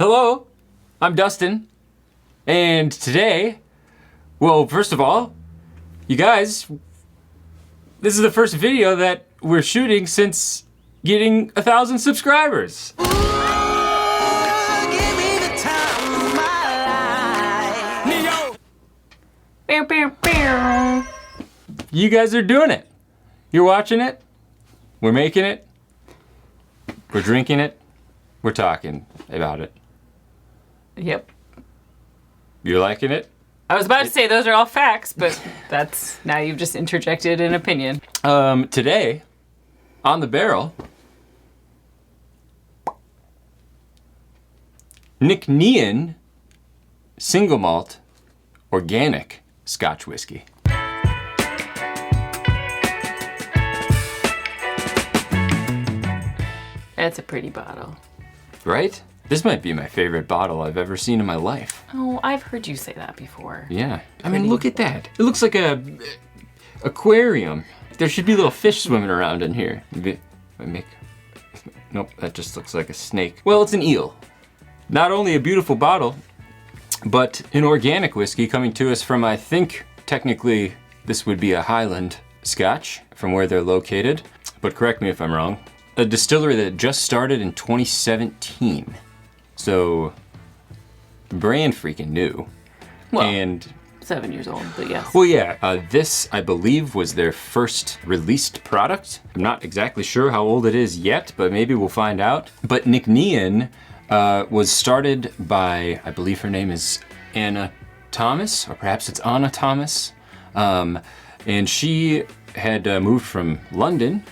Hello, I'm Dustin, and today, well, first of all, you guys, this is the first video that we're shooting since getting 1,000 subscribers. You guys are doing it. You're watching it. We're making it. We're drinking it. We're talking about it. Yep. You're liking it? I was about to say those are all facts, but now you've just interjected an opinion. Today, on the barrel, Nc'Nean single malt organic Scotch whiskey. That's a pretty bottle. Right? This might be my favorite bottle I've ever seen in my life. Oh, I've heard you say that before. Yeah. I mean, look at that. It looks like a aquarium. There should be little fish swimming around in here. Nope, that just looks like a snake. Well, it's an eel. Not only a beautiful bottle, but an organic whiskey coming to us from, I think, technically, this would be a Highland Scotch from where they're located. But correct me if I'm wrong. A distillery that just started in 2017. So, brand freaking new. Well, and 7 years old, but yes. well, yeah, this, I believe, was their first released product. I'm not exactly sure how old it is yet, but maybe we'll find out. But Nc'Nean was started by, I believe her name is Anna Thomas, or perhaps it's Anna Thomas. And she had moved from London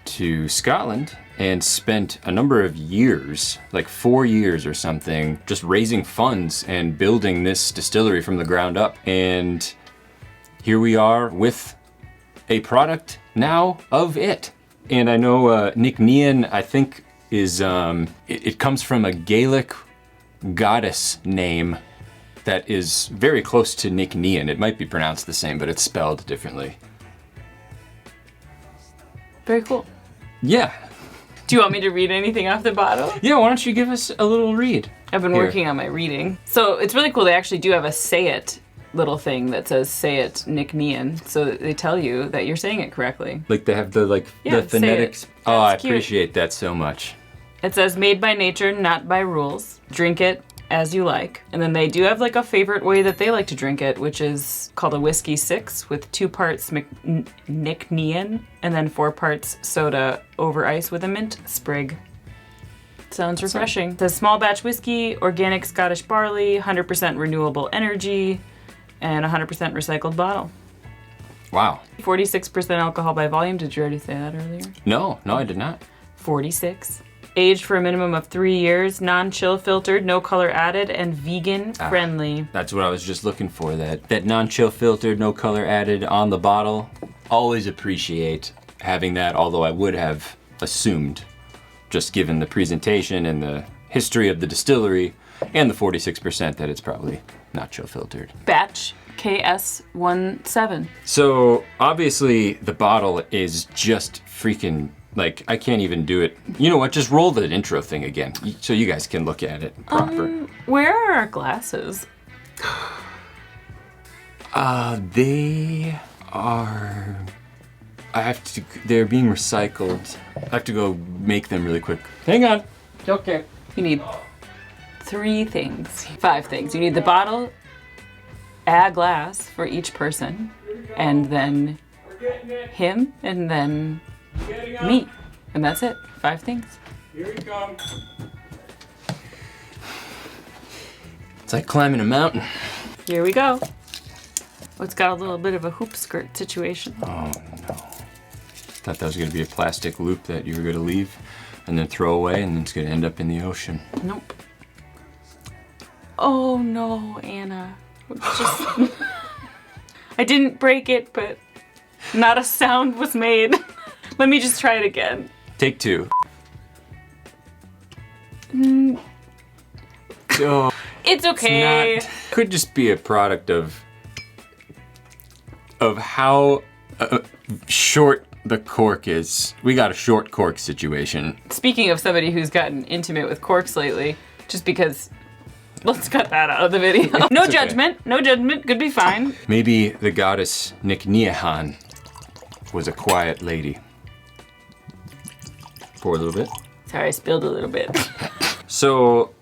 to Scotland and spent a number of years, like 4 years or something, just raising funds and building this distillery from the ground up. And here we are with a product now of it. And I know Nc'Nean, I think, is, it comes from a Gaelic goddess name that is very close to Nc'Nean. It might be pronounced the same, but it's spelled differently. Very cool. Yeah. Do you want me to read anything off the bottle? Yeah, why don't you give us a little read? I've been working on my reading. So it's really cool. They actually do have a say it little thing that says say it Nc'Nean. So they tell you that you're saying it correctly. Like they have the the phonetics. Oh, I appreciate that so much. It says made by nature, not by rules. Drink it as you like. And then they do have like a favorite way that they like to drink it, which is called a Whiskey 6 with 2 parts Nc'Nean and then 4 parts soda over ice with a mint sprig. Sounds refreshing. It says small batch whiskey, organic Scottish barley, 100% renewable energy, and 100% recycled bottle. Wow. 46% alcohol by volume. Did you already say that earlier? No, I did not. 46. Aged for a minimum of 3 years, non-chill filtered, no color added, and vegan friendly. That's what I was just looking for, that non-chill filtered, no color added on the bottle. Always appreciate having that, although I would have assumed, just given the presentation and the history of the distillery and the 46%, that it's probably not chill filtered. Batch KS17. So obviously the bottle is just freaking, like, I can't even do it. You know what, just roll the intro thing again so you guys can look at it proper. Where are our glasses? They are, they're being recycled. I have to go make them really quick. Hang on. Okay. You need 5 things. You need the bottle, a glass for each person, and then him, and then me. And that's it. 5 things. Here we come. It's like climbing a mountain. Here we go. Oh, it's got a little bit of a hoop skirt situation. Oh no. Thought that was gonna be a plastic loop that you were gonna leave and then throw away and then it's gonna end up in the ocean. Nope. Oh no, Anna. I didn't break it, but not a sound was made. Let me just try it again. Take 2. Oh, it's okay. Could just be a product of how short the cork is. We got a short cork situation. Speaking of somebody who's gotten intimate with corks lately, Just because, let's cut that out of the video. No It's okay. judgment, no judgment, could be fine. Maybe the goddess Nc'Nean was a quiet lady. Pour a little bit. Sorry, I spilled a little bit. So,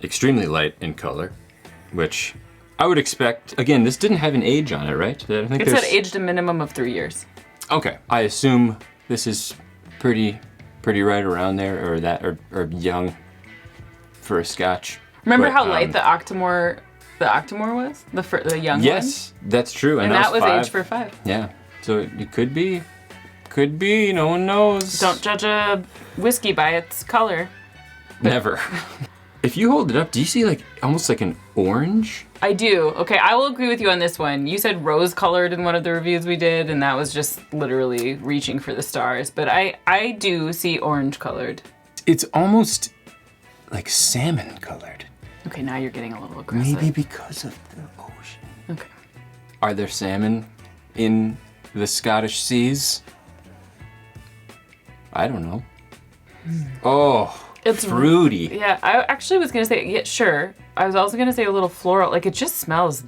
extremely light in color, which I would expect. Again, this didn't have an age on it, right? I think It said aged a minimum of 3 years. Okay, I assume this is pretty right around there, or young for a Scotch. Remember But, how light the Octomore was? The young one? Yes, that's true. And that was 5. aged for 5. Yeah, so it could be, no one knows. Don't judge a whiskey by its color. Never. If you hold it up, do you see like almost like an orange? I do. Okay, I will agree with you on this one. You said rose colored in one of the reviews we did, and that was just literally reaching for the stars. But I do see orange colored. It's almost like salmon colored. Okay, now you're getting a little aggressive. Maybe because of the ocean. Okay. Are there salmon in the Scottish seas? I don't know. Oh, It's fruity. Yeah, I actually was gonna say, yeah, sure. I was also gonna say a little floral. Like, it just smells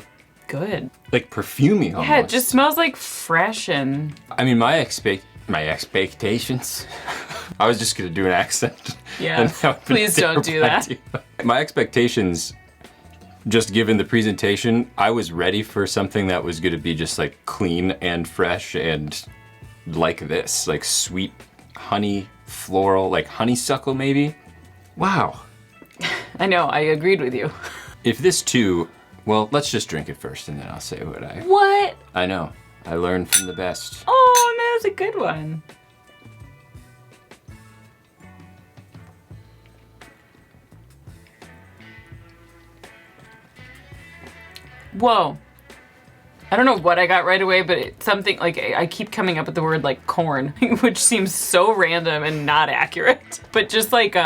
good. Like perfumey almost. Yeah, it just smells like fresh and... I mean, my expectations. I was just gonna do an accent. Yeah, And that would've been please don't do terrible that. idea. My expectations, just given the presentation, I was ready for something that was gonna be just like clean and fresh and like this, like sweet honey, floral, like honeysuckle maybe. Wow. I know, I agreed with you. If this too, well, let's just drink it first and then I'll say what What? I know. I learned from the best. Oh, that was a good one. Whoa. I don't know what I got right away, but it's something like I keep coming up with the word like corn, which seems so random and not accurate. But just like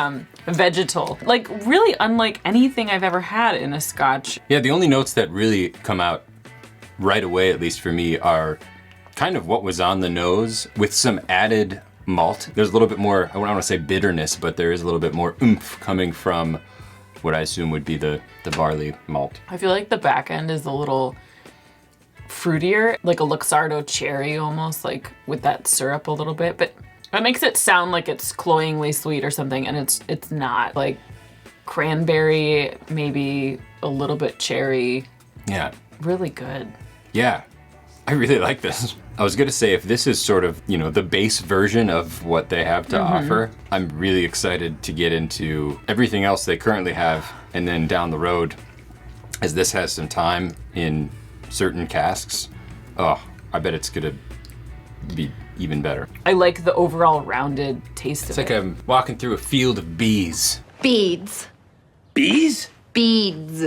vegetal, like really unlike anything I've ever had in a Scotch. Yeah, the only notes that really come out right away, at least for me, are kind of what was on the nose with some added malt. There's a little bit more, I don't want to say bitterness, but there is a little bit more oomph coming from what I assume would be the barley malt. I feel like the back end is a little fruitier, like a Luxardo cherry almost, like with that syrup a little bit, but that makes it sound like it's cloyingly sweet or something, and it's not. Like cranberry, maybe a little bit cherry. Yeah. Really good. Yeah, I really like this. I was gonna say, if this is sort of, you know, the base version of what they have to offer, I'm really excited to get into everything else they currently have, and then down the road, as this has some time in certain casks, oh, I bet it's gonna be even better. I like the overall rounded taste It's of like it. I'm walking through a field of bees. Beads. Bees? Beads.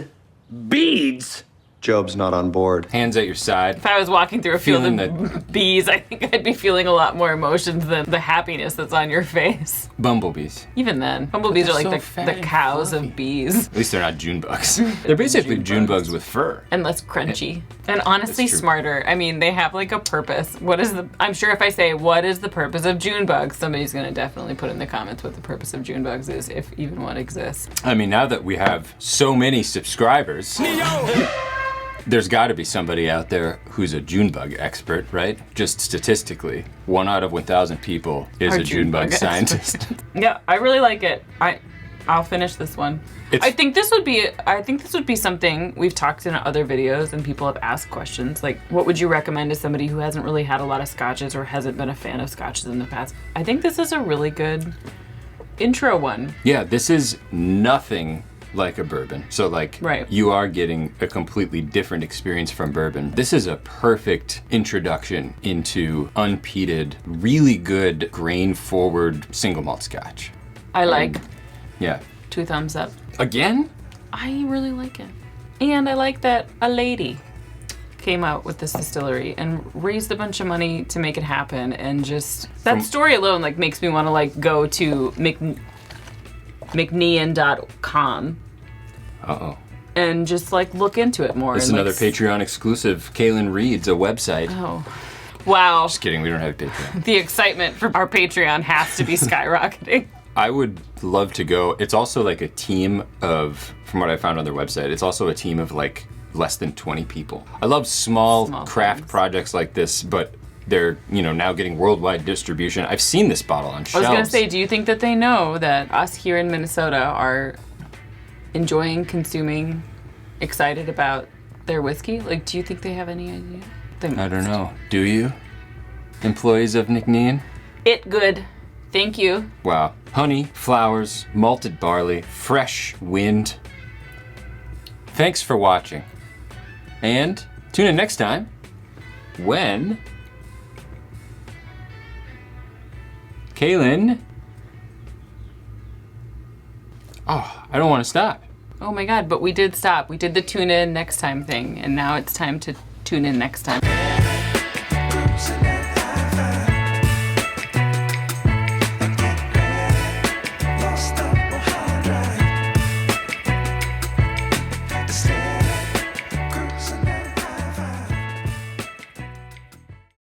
Beads? Job's not on board. Hands at your side. If I was walking through a field Feeling of bees, I think I'd be feeling a lot more emotions than the happiness that's on your face. Bumblebees. Even then, bumblebees they're are like so the fat the and cows fluffy. of bees. At least they're not June bugs. They're basically June bugs with fur. And less crunchy. And honestly That's true. smarter. I mean, they have like a purpose. I'm sure if I say, what is the purpose of June bugs? Somebody's gonna definitely put in the comments what the purpose of June bugs is, if even one exists. I mean, now that we have so many subscribers, there's got to be somebody out there who's a June bug expert, right? Just statistically, 1 out of 1,000 people is Are a June bug scientist. Yeah, I really like it. I'll finish this one. I think this would be something we've talked in other videos and people have asked questions like, what would you recommend to somebody who hasn't really had a lot of scotches or hasn't been a fan of scotches in the past? I think this is a really good intro one. Yeah, this is nothing like a bourbon. So like, Right. you are getting a completely different experience from bourbon. This is a perfect introduction into unpeated, really good grain-forward single malt scotch. I like. Yeah. 2 thumbs up. Again? I really like it. And I like that a lady came out with this distillery and raised a bunch of money to make it happen, and just that story alone like makes me want to like go to Nc'Nean.com Uh-oh. and just like look into it more. This is and, another like, Patreon exclusive. Kaylin reads a website. Oh. Wow. Just kidding, we don't have Patreon. The excitement for our Patreon has to be skyrocketing. I would love to go. It's also like a team of, from what I found on their website, it's also a team of like less than 20 people. I love small craft things. projects like this, but they're, now getting worldwide distribution. I've seen this bottle on I was shelves. gonna say, do you think that they know that us here in Minnesota are enjoying, consuming, excited about their whiskey? Like, do you think they have any idea? I don't know. Do you? Employees of Nc'Nean? It good. Thank you. Wow. Honey, flowers, malted barley, fresh wind. Thanks for watching. And tune in next time when Kaylin. Oh, I don't want to stop. Oh my God, but we did stop. We did the tune in next time thing, and now it's time to tune in next time.